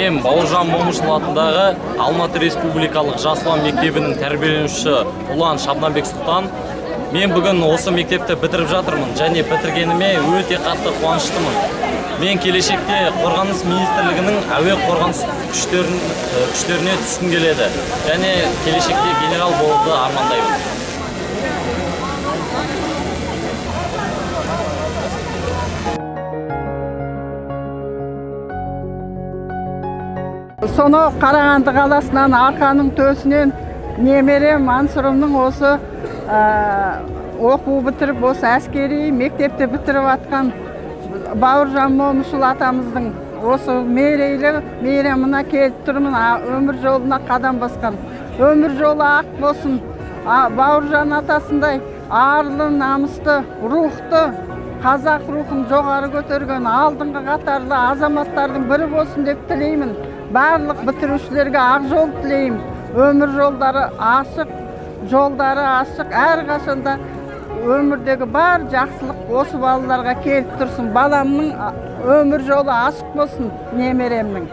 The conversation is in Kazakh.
Мен Бауыржан Момышұлы атындағы Алматы Республикалық Жас ұлан мектебінің тәрбиеленушісі Ұлан Шабнабек Сұлтан. Мен бүгін осы мектепті бітіріп жатырмын және бітіргеніме өте қатты қуаныштымын. Мен келешекте Қорғаныс министрлігінің әуе қорғаныс күштеріне түскім келеді және келешекте генерал болуды армандаймын. Соны Қарағанды қаласынан Арқаның төсінен немерем Мансұрымның осы оқу бітіріп, осы әскери мектепте бітіріп атқан Бауыржан Момышұлы атамыздың осы мейрамына келіп тұрмын. Өмір жолына қадам басқан. Өмір жолы ақ болсын. Бауыржан атасындай арлы, намысты, рухты, қазақ рухын жоғары көтерген алдыңғы қатарлы азаматтардың бірі болсын деп тілеймін. Барлық бітірушілерге ақ жол тілеймін. Өмір жолдары ашық, жолдары ашық, әрқашанда өмірдегі бар жақсылық осы балаларға келіп тұрсын. Баламның өмір жолы ашық болсын, немеремнің.